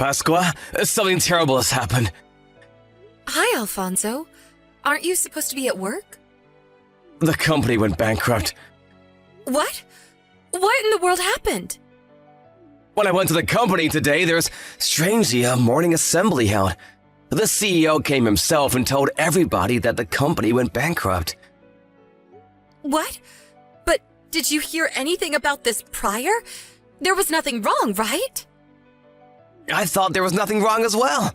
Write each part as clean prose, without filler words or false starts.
Pasqua, something terrible has happened. Hi, Alfonso. Aren't you supposed to be at work? The company went bankrupt. What? What in the world happened? When I went to the company today, there was strangely a morning assembly held. The CEO came himself and told everybody that the company went bankrupt. What? But did you hear anything about this prior? There was nothing wrong, right? I thought there was nothing wrong as well.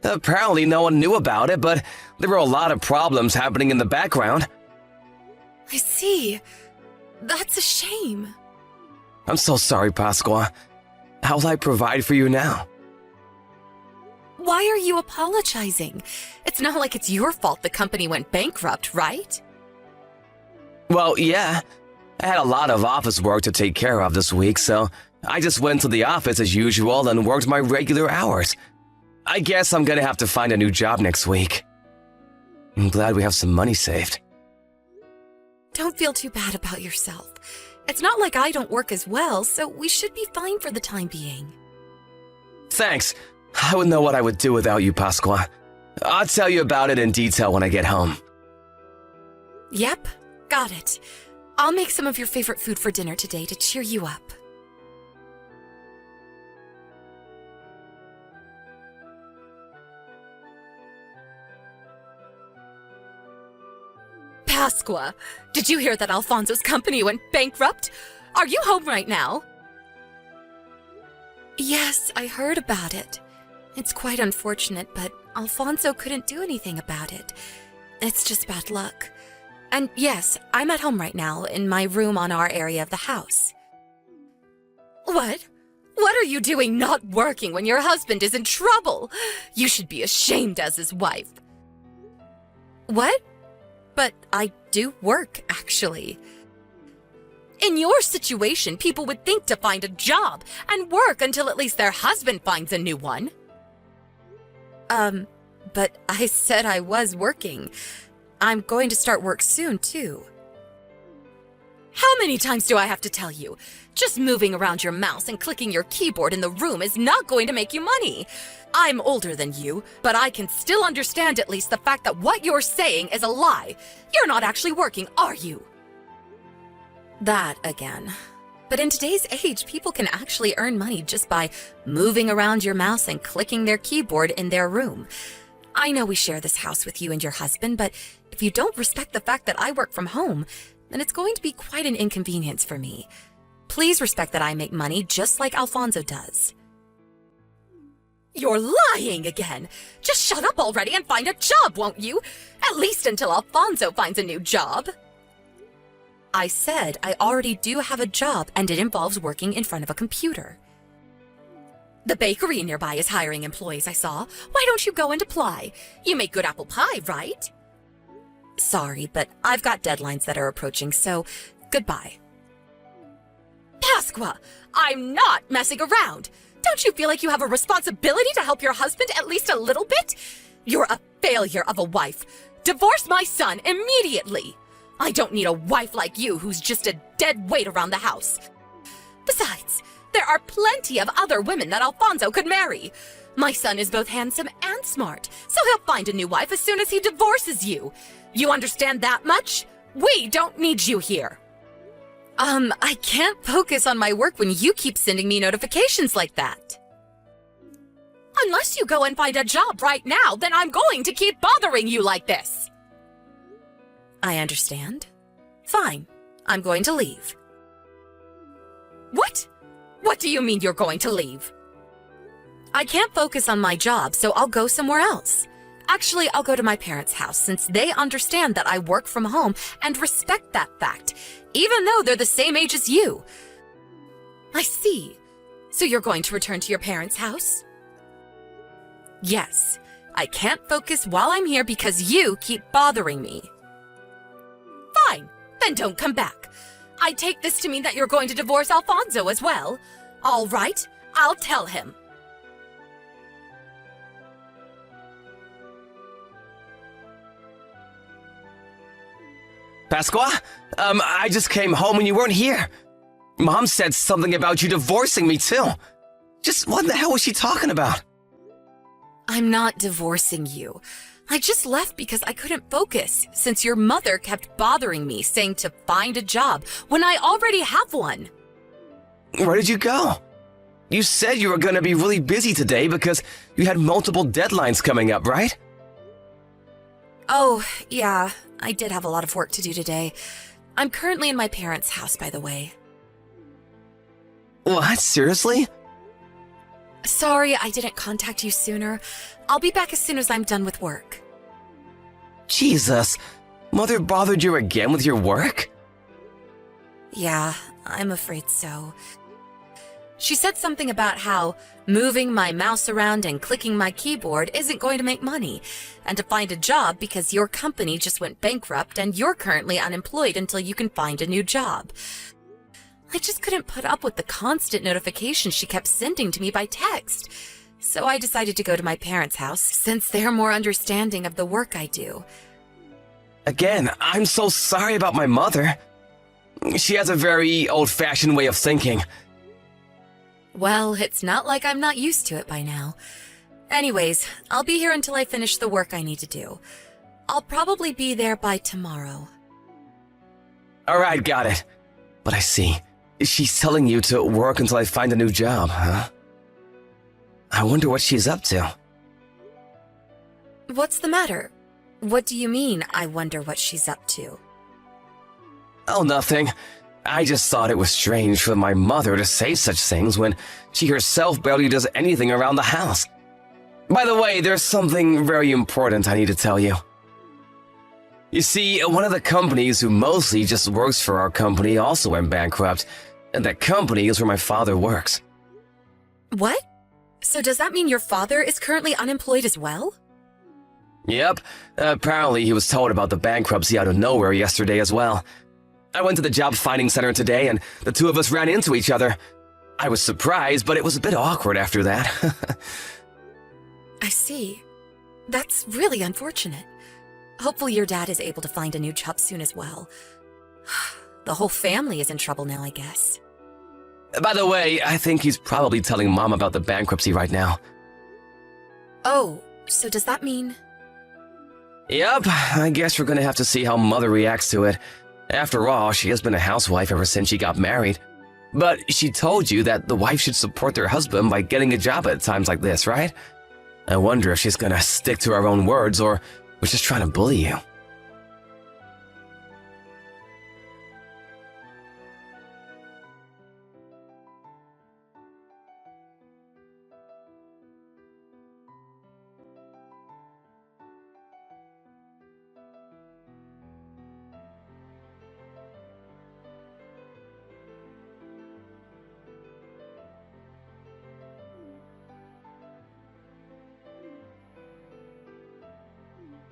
Apparently no one knew about it, but there were a lot of problems happening in the background. I see. That's a shame. I'm so sorry, Pasqua. How will I provide for you now? Why are you apologizing? It's not like it's your fault the company went bankrupt, right? Well, yeah. I had a lot of office work to take care of this week, so I just went to the office as usual and worked my regular hours. I guess I'm gonna have to find a new job next week. I'm glad we have some money saved. Don't feel too bad about yourself. It's not like I don't work as well, so we should be fine for the time being. Thanks. I wouldn't know what I would do without you, Pasqua. I'll tell you about it in detail when I get home. Yep, got it. I'll make some of your favorite food for dinner today to cheer you up. Pasqua, did you hear that Alfonso's company went bankrupt? Are you home right now? Yes, I heard about it. It's quite unfortunate, but Alfonso couldn't do anything about it. It's just bad luck. And yes, I'm at home right now, in my room on our area of the house. What? What are you doing not working when your husband is in trouble? You should be ashamed as his wife. What? But I do work, actually. In your situation, people would think to find a job and work until at least their husband finds a new one. But I said I was working. I'm going to start work soon, too. How many times do I have to tell you? Just moving around your mouse and clicking your keyboard in the room is not going to make you money. I'm older than you, but I can still understand at least the fact that what you're saying is a lie. You're not actually working, are you? That again. But in today's age, people can actually earn money just by moving around your mouse and clicking their keyboard in their room. I know we share this house with you and your husband, but if you don't respect the fact that I work from home, then it's going to be quite an inconvenience for me. Please respect that I make money just like Alfonso does. You're lying again! Just shut up already and find a job, won't you? At least until Alfonso finds a new job. I said I already do have a job and it involves working in front of a computer. The bakery nearby is hiring employees, I saw. Why don't you go and apply? You make good apple pie, right? Sorry, but I've got deadlines that are approaching, so goodbye. Pasqua, I'm not messing around. Don't you feel like you have a responsibility to help your husband at least a little bit? You're a failure of a wife. Divorce my son immediately. I don't need a wife like you who's just a dead weight around the house. Besides, there are plenty of other women that Alfonso could marry. My son is both handsome and smart, so he'll find a new wife as soon as he divorces you. You understand that much? We don't need you here. I can't focus on my work when you keep sending me notifications like that. Unless you go and find a job right now, then I'm going to keep bothering you like this. I understand. Fine. I'm going to leave. What? What do you mean you're going to leave? I can't focus on my job, so I'll go somewhere else. Actually, I'll go to my parents' house since they understand that I work from home and respect that fact, even though they're the same age as you. I see. So you're going to return to your parents' house? Yes. I can't focus while I'm here because you keep bothering me. Fine. Then don't come back. I take this to mean that you're going to divorce Alfonso as well. All right. I'll tell him. Pasqua? I just came home and you weren't here. Mom said something about you divorcing me, too. Just what the hell was she talking about? I'm not divorcing you. I just left because I couldn't focus, since your mother kept bothering me, saying to find a job when I already have one. Where did you go? You said you were going to be really busy today because you had multiple deadlines coming up, right? Oh, yeah, I did have a lot of work to do today. I'm currently in my parents' house, by the way. What? Seriously? Sorry I didn't contact you sooner. I'll be back as soon as I'm done with work. Jesus. Mother bothered you again with your work? Yeah, I'm afraid so. She said something about how moving my mouse around and clicking my keyboard isn't going to make money, and to find a job because your company just went bankrupt and you're currently unemployed until you can find a new job. I just couldn't put up with the constant notifications she kept sending to me by text. So I decided to go to my parents' house, since they're more understanding of the work I do. Again, I'm so sorry about my mother. She has a very old-fashioned way of thinking. Well, it's not like I'm not used to it by now. Anyways, I'll be here until I finish the work I need to do. I'll probably be there by tomorrow. Alright, got it. But I see. She's telling you to work until I find a new job, huh? I wonder what she's up to. What's the matter? What do you mean, I wonder what she's up to? Oh, nothing. I just thought it was strange for my mother to say such things when she herself barely does anything around the house. By the way, there's something very important I need to tell you. You see, one of the companies who mostly just works for our company also went bankrupt, and that company is where my father works. What? So does that mean your father is currently unemployed as well? Yep, apparently he was told about the bankruptcy out of nowhere yesterday as well. I went to the job finding center today and the two of us ran into each other. I was surprised, but it was a bit awkward after that. I see. That's really unfortunate. Hopefully your dad is able to find a new job soon as well. The whole family is in trouble now, I guess. By the way, I think he's probably telling Mom about the bankruptcy right now. Oh, so does that mean... Yep, I guess we're gonna have to see how Mother reacts to it. After all, she has been a housewife ever since she got married. But she told you that the wife should support their husband by getting a job at times like this, right? I wonder if she's gonna stick to her own words or was just trying to bully you.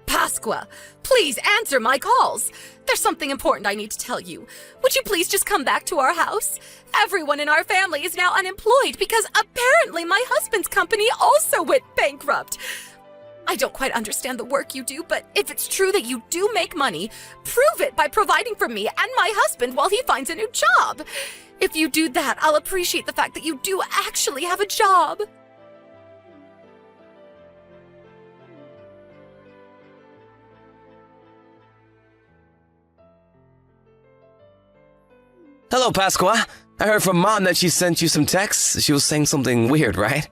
Pasqua, please answer my calls. There's something important I need to tell you. Would you please just come back to our house? Everyone in our family is now unemployed because apparently my husband's company also went bankrupt. I don't quite understand the work you do, but if it's true that you do make money, prove it by providing for me and my husband while he finds a new job. If you do that, I'll appreciate the fact that you do actually have a job. Hello, Pasqua. I heard from Mom that she sent you some texts. She was saying something weird, right?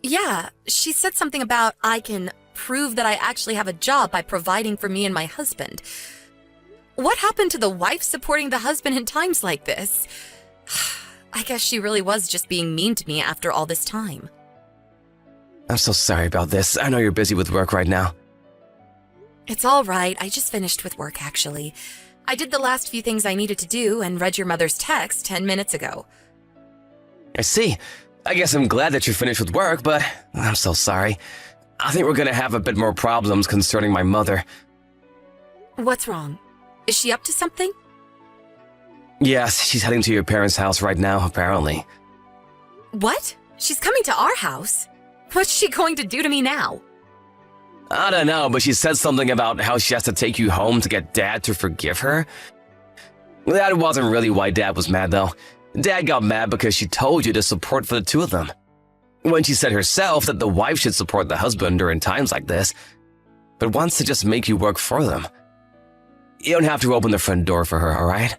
Yeah. She said something about I can prove that I actually have a job by providing for me and my husband. What happened to the wife supporting the husband in times like this? I guess she really was just being mean to me after all this time. I'm so sorry about this. I know you're busy with work right now. It's all right. I just finished with work, actually. I did the last few things I needed to do and read your mother's text 10 minutes ago. I see. I guess I'm glad that you're finished with work, but I'm so sorry. I think we're gonna have a bit more problems concerning my mother. What's wrong? Is she up to something? Yes, she's heading to your parents' house right now, apparently. What? She's coming to our house? What's she going to do to me now? I don't know, but she said something about how she has to take you home to get Dad to forgive her. That wasn't really why Dad was mad, though. Dad got mad because she told you to support for the two of them. when she said herself that the wife should support the husband during times like this, but wants to just make you work for them. You don't have to open the front door for her, all right?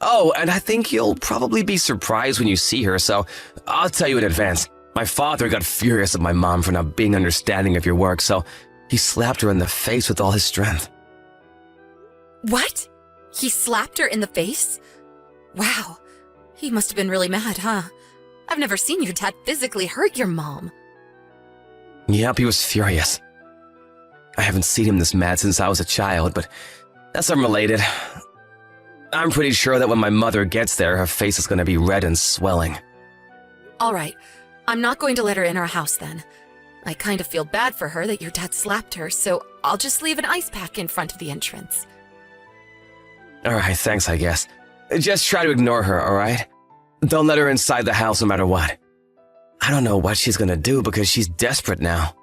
Oh, and I think you'll probably be surprised when you see her, so I'll tell you in advance. My father got furious at my mom for not being understanding of your work, so he slapped her in the face with all his strength. What? He slapped her in the face? Wow. He must have been really mad, huh? I've never seen your dad physically hurt your mom. Yep, he was furious. I haven't seen him this mad since I was a child, but that's unrelated. I'm pretty sure that when my mother gets there, her face is going to be red and swelling. All right. I'm not going to let her in our house then. I kind of feel bad for her that your dad slapped her, so I'll just leave an ice pack in front of the entrance. All right, thanks, I guess. Just try to ignore her, all right? Don't let her inside the house no matter what. I don't know what she's going to do because she's desperate now.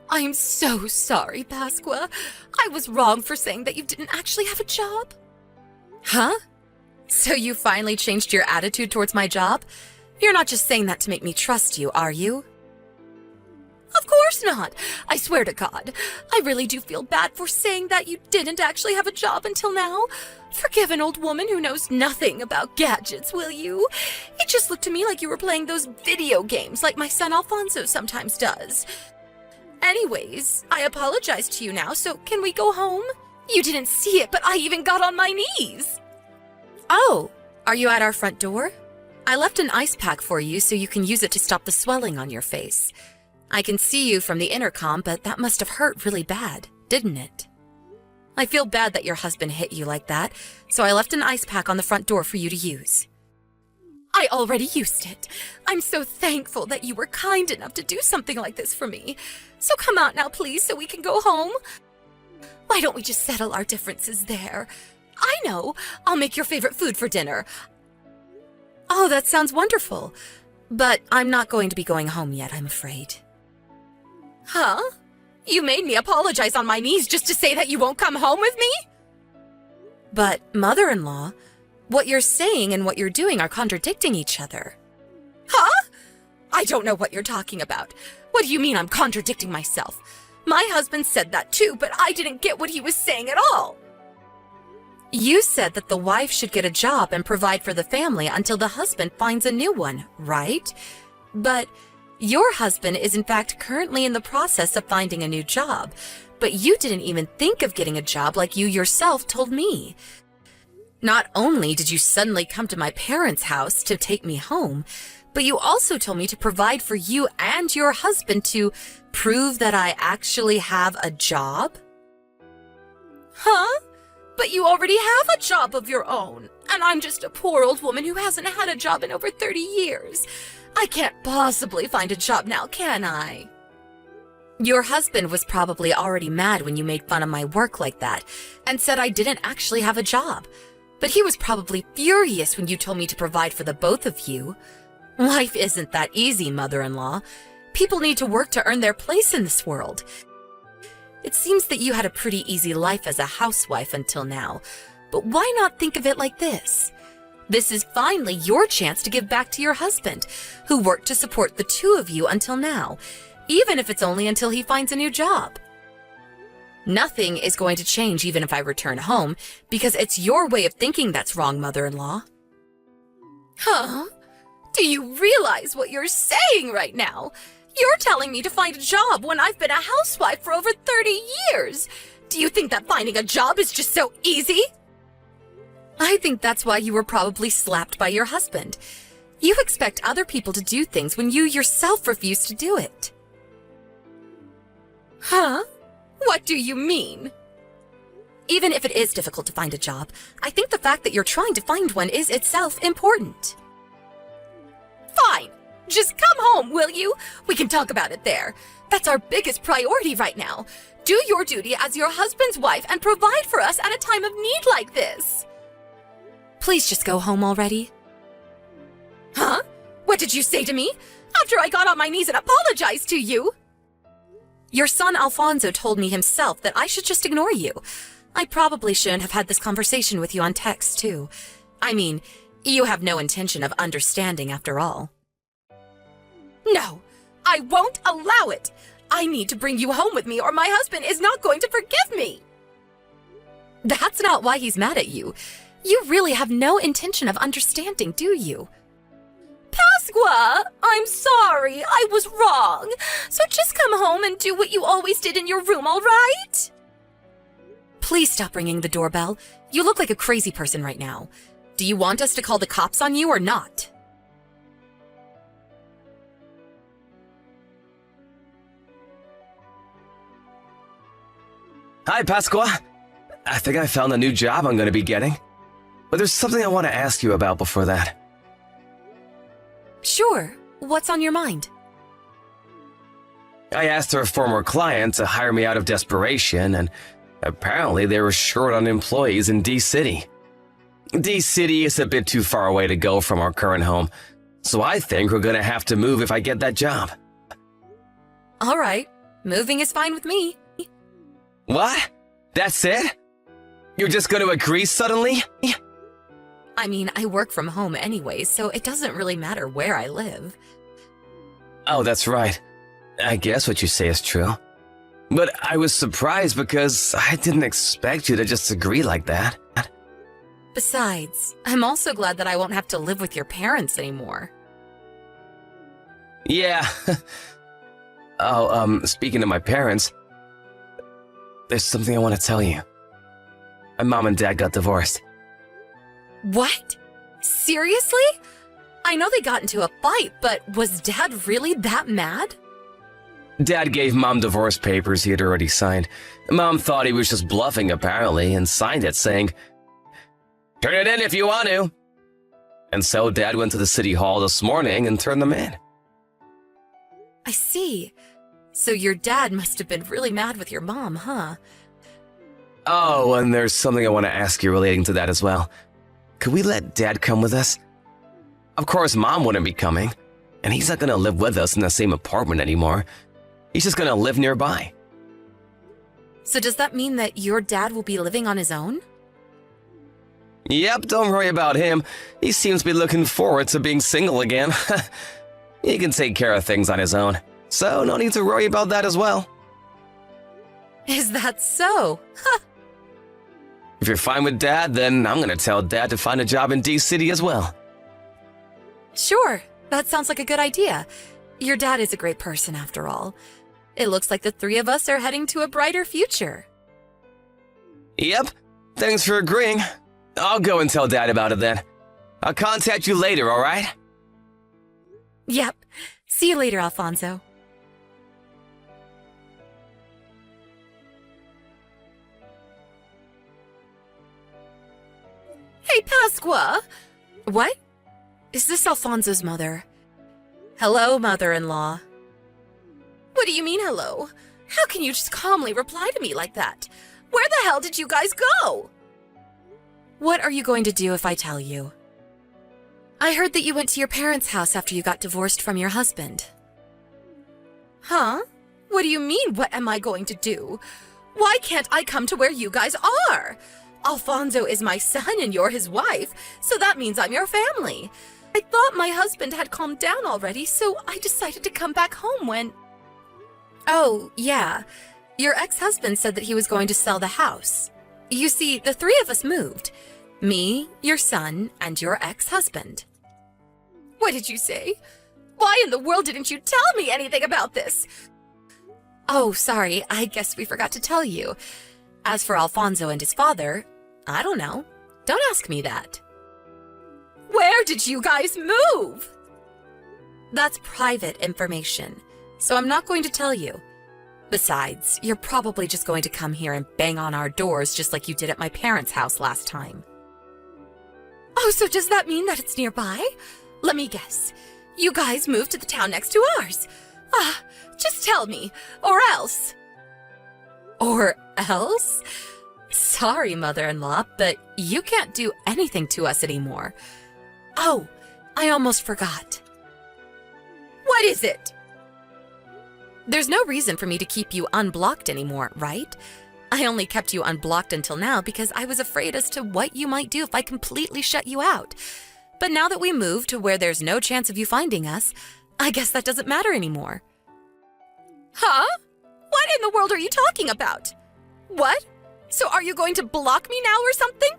I'm so sorry, Pasqua. I was wrong for saying that you didn't actually have a job. Huh? So you finally changed your attitude towards my job? You're not just saying that to make me trust you, are you? Of course not. I swear to God. I really do feel bad for saying that you didn't actually have a job until now. Forgive an old woman who knows nothing about gadgets, will you? It just looked to me like you were playing those video games like my son Alfonso sometimes does. Anyways, I apologize to you now, so can we go home? You didn't see it, but I even got on my knees. Oh, are you at our front door? I left an ice pack for you so you can use it to stop the swelling on your face. I can see you from the intercom, but that must have hurt really bad, didn't it? I feel bad that your husband hit you like that, so I left an ice pack on the front door for you to use. I already used it. I'm so thankful that you were kind enough to do something like this for me. So come out now, please, so we can go home. Why don't we just settle our differences there? I know. I'll make your favorite food for dinner. Oh, that sounds wonderful. But I'm not going to be going home yet, I'm afraid. Huh? You made me apologize on my knees just to say that you won't come home with me? But, mother-in-law, what you're saying and what you're doing are contradicting each other. Huh? I don't know what you're talking about. What do you mean I'm contradicting myself? My husband said that too, but I didn't get what he was saying at all. You said that the wife should get a job and provide for the family until the husband finds a new one, right? But your husband is in fact currently in the process of finding a new job, but you didn't even think of getting a job like you yourself told me. Not only did you suddenly come to my parents' house to take me home, but you also told me to provide for you and your husband to prove that I actually have a job? Huh? But you already have a job of your own, and I'm just a poor old woman who hasn't had a job in over 30 years. I can't possibly find a job now, can I? Your husband was probably already mad when you made fun of my work like that, and said I didn't actually have a job. But he was probably furious when you told me to provide for the both of you. Life isn't that easy, mother-in-law. People need to work to earn their place in this world. It seems that you had a pretty easy life as a housewife until now, but why not think of it like this? This is finally your chance to give back to your husband, who worked to support the two of you until now, even if it's only until he finds a new job. Nothing is going to change even if I return home, because it's your way of thinking that's wrong, mother-in-law. Huh? Do you realize what you're saying right now? You're telling me to find a job when I've been a housewife for over 30 years. Do you think that finding a job is just so easy? I think that's why you were probably slapped by your husband. You expect other people to do things when you yourself refuse to do it. Huh? What do you mean? Even if it is difficult to find a job, I think the fact that you're trying to find one is itself important. Fine. Just come home, will you? We can talk about it there. That's our biggest priority right now. Do your duty as your husband's wife and provide for us at a time of need like this. Please just go home already. Huh? What did you say to me? After I got on my knees and apologized to you? Your son Alfonso told me himself that I should just ignore you. I probably shouldn't have had this conversation with you on text, too. I mean, you have no intention of understanding after all. No, I won't allow it! I need to bring you home with me or my husband is not going to forgive me! That's not why he's mad at you. You really have no intention of understanding, do you? Pasqua, I'm sorry, I was wrong. So just come home and do what you always did in your room, all right? Please stop ringing the doorbell. You look like a crazy person right now. Do you want us to call the cops on you or not? Hi, Pasqua. I think I found a new job I'm going to be getting. But there's something I want to ask you about before that. Sure. What's on your mind? I asked our former client to hire me out of desperation, and apparently they were short on employees in D-City. D-City is a bit too far away to go from our current home, so I think we're going to have to move if I get that job. All right. Moving is fine with me. What? That's it? You're just going to agree suddenly? I mean, I work from home anyway, so it doesn't really matter where I live. Oh, that's right. I guess what you say is true. But I was surprised because I didn't expect you to just agree like that. Besides, I'm also glad that I won't have to live with your parents anymore. Yeah. Speaking of my parents, there's something I want to tell you. My mom and dad got divorced. What? Seriously? I know they got into a fight, but was Dad really that mad? Dad gave Mom divorce papers he had already signed. Mom thought he was just bluffing, apparently, and signed it saying, "Turn it in if you want to." And so Dad went to the city hall this morning and turned them in. I see. So your dad must have been really mad with your mom, huh? Oh, and there's something I want to ask you relating to that as well. Could we let Dad come with us? Of course, Mom wouldn't be coming, and he's not going to live with us in the same apartment anymore. He's just going to live nearby. So does that mean that your dad will be living on his own? Yep, don't worry about him. He seems to be looking forward to being single again. He can take care of things on his own, so no need to worry about that as well. Is that so? If you're fine with Dad, then I'm going to tell Dad to find a job in D-City as well. Sure, that sounds like a good idea. Your dad is a great person after all. It looks like the three of us are heading to a brighter future. Yep, thanks for agreeing. I'll go and tell Dad about it then. I'll contact you later, all right? Yep. See you later, Alfonso. Hey, Pasqua! What? Is this Alfonso's mother? Hello, mother-in-law. What do you mean, hello? How can you just calmly reply to me like that? Where the hell did you guys go? What are you going to do if I tell you? I heard that you went to your parents' house after you got divorced from your husband. Huh? What do you mean, what am I going to do? Why can't I come to where you guys are? Alfonso is my son and you're his wife, so that means I'm your family. I thought my husband had calmed down already, so I decided to come back home when... Oh, yeah. Your ex-husband said that he was going to sell the house. You see, the three of us moved. Me, your son, and your ex-husband. What did you say? Why in the world didn't you tell me anything about this? Oh, sorry, I guess we forgot to tell you. As for Alfonso and his father, I don't know. Don't ask me that. Where did you guys move? That's private information, so I'm not going to tell you. Besides, you're probably just going to come here and bang on our doors just like you did at my parents' house last time. Oh, so does that mean that it's nearby? Let me guess. You guys moved to the town next to ours. Just tell me, or else. Or else? Sorry, mother-in-law, but you can't do anything to us anymore. Oh, I almost forgot. What is it? There's no reason for me to keep you unblocked anymore, right? I only kept you unblocked until now because I was afraid as to what you might do if I completely shut you out. But now that we moved to where there's no chance of you finding us, I guess that doesn't matter anymore. Huh? What in the world are you talking about? What? So are you going to block me now or something?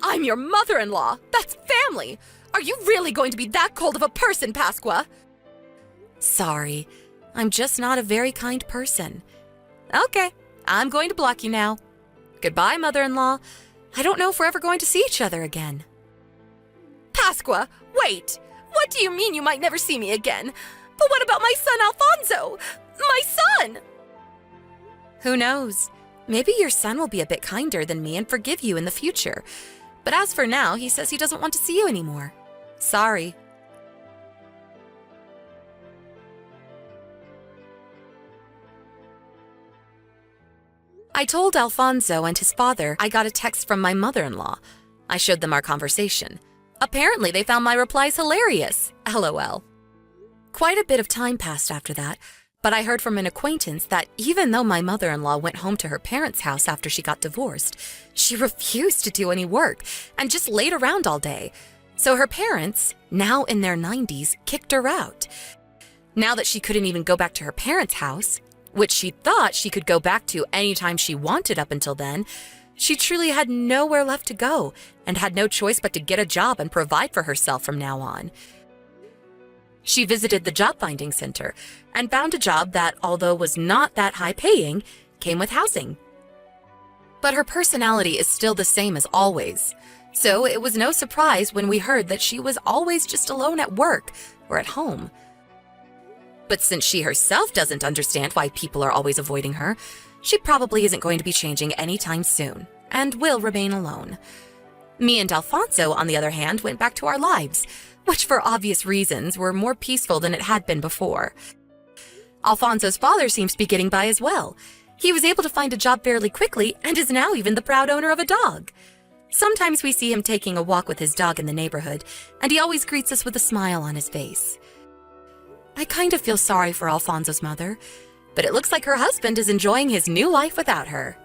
I'm your mother-in-law. That's family. Are you really going to be that cold of a person, Pasqua? Sorry, I'm just not a very kind person. Okay, I'm going to block you now. Goodbye, mother-in-law. I don't know if we're ever going to see each other again. Pasqua, wait! What do you mean you might never see me again? But what about my son Alfonso? My son! Who knows? Maybe your son will be a bit kinder than me and forgive you in the future. But as for now, he says he doesn't want to see you anymore. Sorry. I told Alfonso and his father I got a text from my mother-in-law. I showed them our conversation. Apparently, they found my replies hilarious. LOL. Quite a bit of time passed after that, but I heard from an acquaintance that even though my mother-in-law went home to her parents' house after she got divorced, she refused to do any work and just laid around all day. So her parents, now in their 90s, kicked her out. Now that she couldn't even go back to her parents' house, which she thought she could go back to anytime she wanted up until then, she truly had nowhere left to go and had no choice but to get a job and provide for herself from now on. She visited the job finding center and found a job that, although was not that high paying, came with housing. But her personality is still the same as always, so it was no surprise when we heard that she was always just alone at work or at home. But since she herself doesn't understand why people are always avoiding her, she probably isn't going to be changing anytime soon, and will remain alone. Me and Alfonso, on the other hand, went back to our lives, which for obvious reasons were more peaceful than it had been before. Alfonso's father seems to be getting by as well. He was able to find a job fairly quickly and is now even the proud owner of a dog. Sometimes we see him taking a walk with his dog in the neighborhood, and he always greets us with a smile on his face. I kind of feel sorry for Alfonso's mother, but it looks like her husband is enjoying his new life without her.